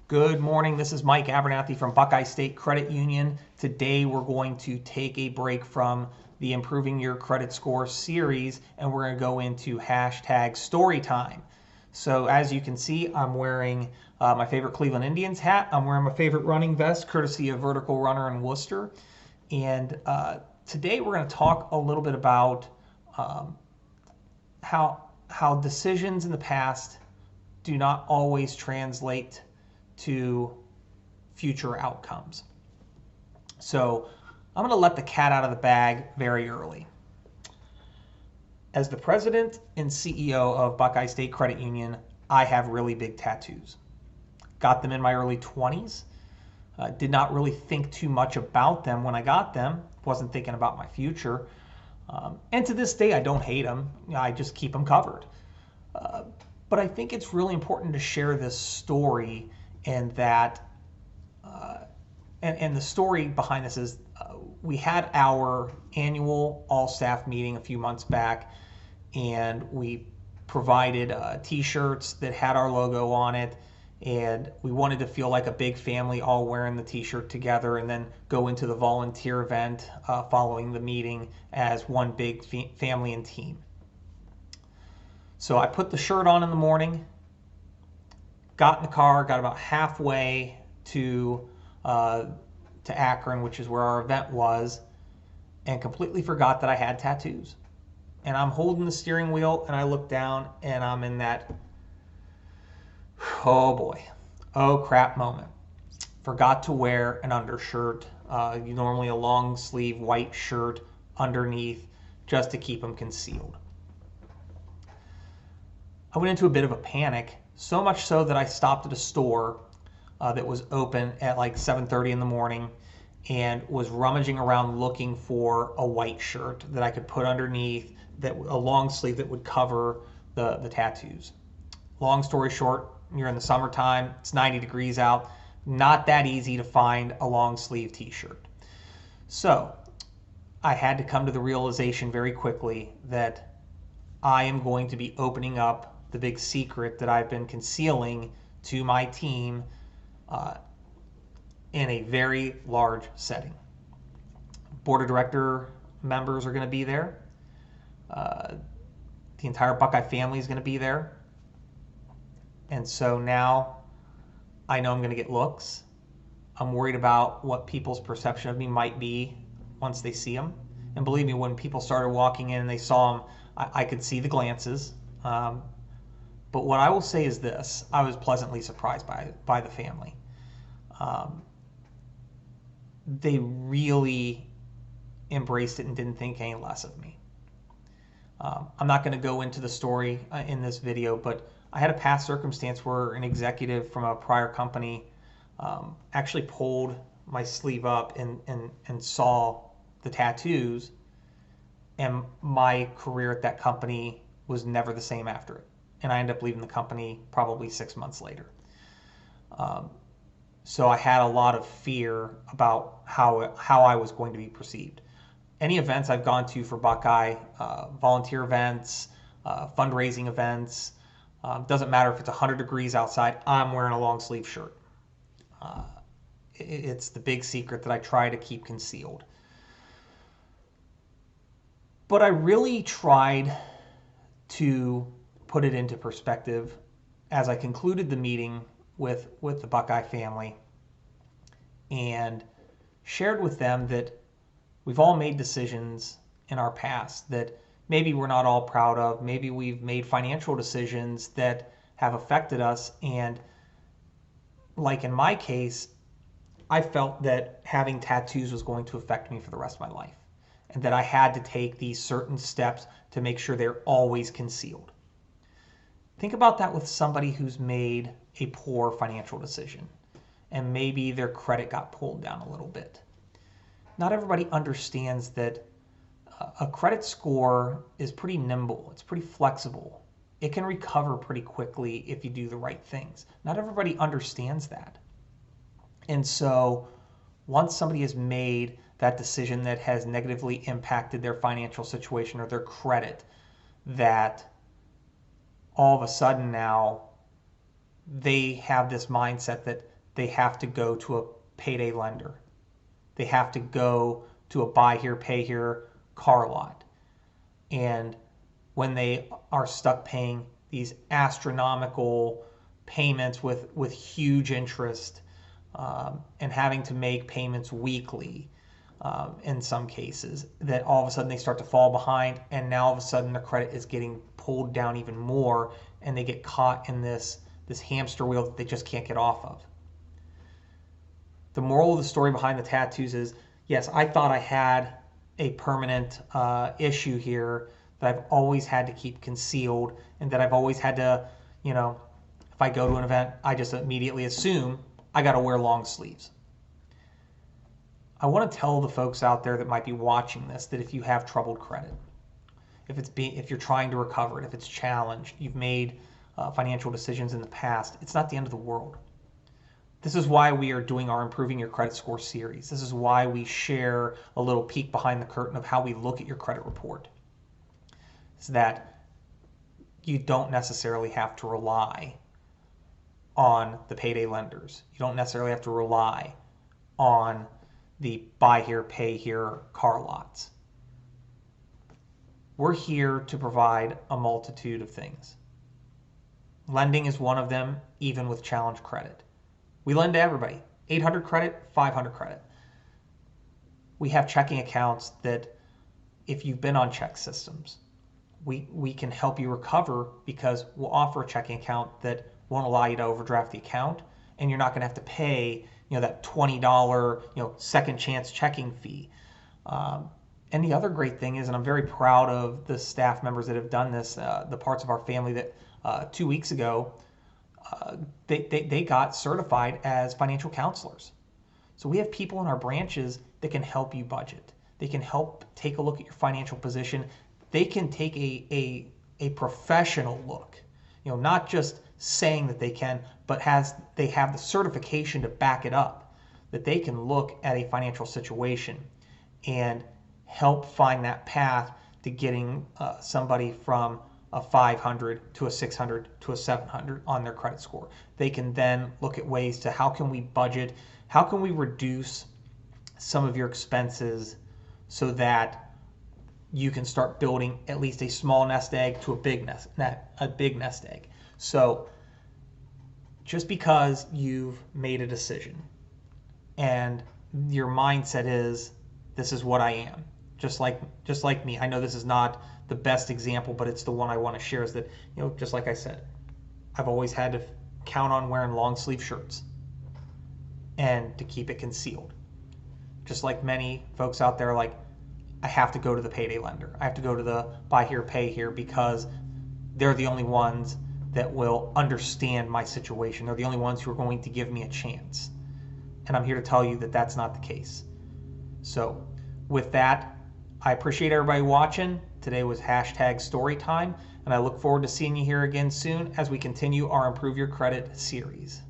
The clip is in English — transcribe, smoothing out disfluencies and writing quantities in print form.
Good morning. This is Mike Abernathy from Buckeye State Credit Union. Today we're going to take a break from the Improving Your Credit Score series and we're going to go into hashtag story time. So as you can see, I'm wearing my favorite Cleveland Indians hat. I'm wearing my favorite running vest, courtesy of Vertical Runner in Worcester. And today we're going to talk a little bit about how decisions in the past do not always translate to future outcomes. So I'm going to let the cat out of the bag very early. As the president and CEO of Buckeye State Credit Union, I have really big tattoos. Got them in my early 20s. Did not really think too much about them when I got them. Wasn't thinking about my future. And to this day, I don't hate them. I just keep them covered. But I think it's really important to share this story, and that and the story behind this is we had our annual all-staff meeting a few months back, and we provided t-shirts that had our logo on it, and we wanted to feel like a big family all wearing the t-shirt together, and then go into the volunteer event following the meeting as one big family and team. So I put the shirt on in the morning, got in the car, got about halfway to Akron, which is where our event was, and completely forgot that I had tattoos. And I'm holding the steering wheel, and I look down, and I'm in that, oh boy, oh crap moment. Forgot to wear an undershirt, normally a long sleeve white shirt underneath, just to keep them concealed. I went into a bit of a panic, so much so that I stopped at a store that was open at like 7:30 in the morning and was rummaging around looking for a white shirt that I could put underneath, a long sleeve that would cover the tattoos. Long story short, you're in the summertime, it's 90 degrees out, not that easy to find a long sleeve t-shirt. So I had to come to the realization very quickly that I am going to be opening up the big secret that I've been concealing to my team in a very large setting. Board of director members are going to be there. The entire Buckeye family is going to be there. And so now I know I'm going to get looks. I'm worried about what people's perception of me might be once they see them. And believe me, when people started walking in and they saw them, I could see the glances. But what I will say is this: I was pleasantly surprised by the family. They really embraced it and didn't think any less of me. I'm not going to go into the story in this video, but I had a past circumstance where an executive from a prior company actually pulled my sleeve up and saw the tattoos, and my career at that company was never the same after it. And I ended up leaving the company probably 6 months later. So I had a lot of fear about how I was going to be perceived. Any events I've gone to for Buckeye, volunteer events, fundraising events, doesn't matter if it's 100 degrees outside, I'm wearing a long sleeve shirt. It's the big secret that I try to keep concealed. But I really tried to put it into perspective as I concluded the meeting with the Buckeye family and shared with them that we've all made decisions in our past that maybe we're not all proud of. Maybe we've made financial decisions that have affected us. And like in my case, I felt that having tattoos was going to affect me for the rest of my life, and that I had to take these certain steps to make sure they're always concealed. Think about that with somebody who's made a poor financial decision and maybe their credit got pulled down a little bit. Not everybody understands that a credit score is pretty nimble. It's pretty flexible. It can recover pretty quickly if you do the right things. Not everybody understands that. And so once somebody has made that decision that has negatively impacted their financial situation or their credit, that all of a sudden now they have this mindset that they have to go to a payday lender. They have to go to a buy here, pay here car lot. And when they are stuck paying these astronomical payments with huge interest, and having to make payments weekly, in some cases, that all of a sudden they start to fall behind, and now all of a sudden their credit is getting pulled down even more, and they get caught in this hamster wheel that they just can't get off of. The moral of the story behind the tattoos is, yes, I thought I had a permanent issue here that I've always had to keep concealed, and that I've always had to, if I go to an event, I just immediately assume I got to wear long sleeves. I want to tell the folks out there that might be watching this that if you have troubled credit, if you're trying to recover it, if it's challenged, you've made financial decisions in the past, it's not the end of the world. This is why we are doing our Improving Your Credit Score series. This is why we share a little peek behind the curtain of how we look at your credit report. So that you don't necessarily have to rely on the payday lenders. You don't necessarily have to rely on the buy here, pay here car lots. We're here to provide a multitude of things. Lending is one of them, even with challenged credit. We lend to everybody, 800 credit, 500 credit. We have checking accounts that if you've been on check systems, we can help you recover, because we'll offer a checking account that won't allow you to overdraft the account, and you're not going to have to pay that $20 second chance checking fee. And the other great thing is, and I'm very proud of the staff members that have done this, the parts of our family that 2 weeks ago, they got certified as financial counselors. So we have people in our branches that can help you budget. They can help take a look at your financial position. They can take a professional look, not just saying that they can, but they have the certification to back it up, that they can look at a financial situation and help find that path to getting somebody from a 500 to a 600 to a 700 on their credit score. They can then look at ways to how can we budget, how can we reduce some of your expenses so that you can start building at least a small nest egg to a big nest egg. So just because you've made a decision and your mindset is, this is what I am, just like me. I know this is not the best example, but it's the one I want to share, is that, just like I said, I've always had to count on wearing long sleeve shirts and to keep it concealed. Just like many folks out there, like, I have to go to the payday lender. I have to go to the buy here, pay here, because they're the only ones that will understand my situation. They're the only ones who are going to give me a chance. And I'm here to tell you that that's not the case. So with that, I appreciate everybody watching. Today was #storytime, and I look forward to seeing you here again soon as we continue our Improve Your Credit series.